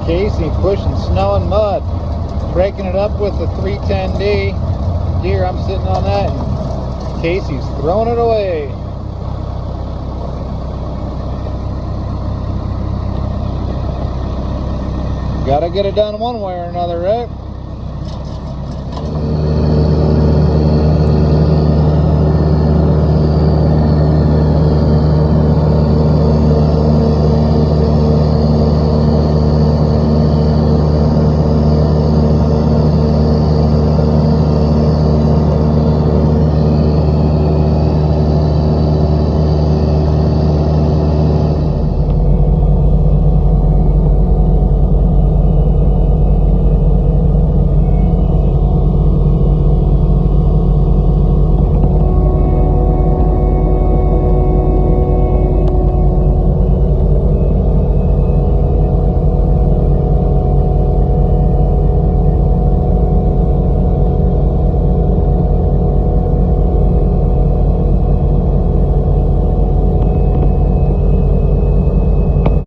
Casey pushing snow and mud, breaking it up with the 310D. Deer, I'm sitting on that, and Casey's throwing it away. Gotta get it done one way or another, right?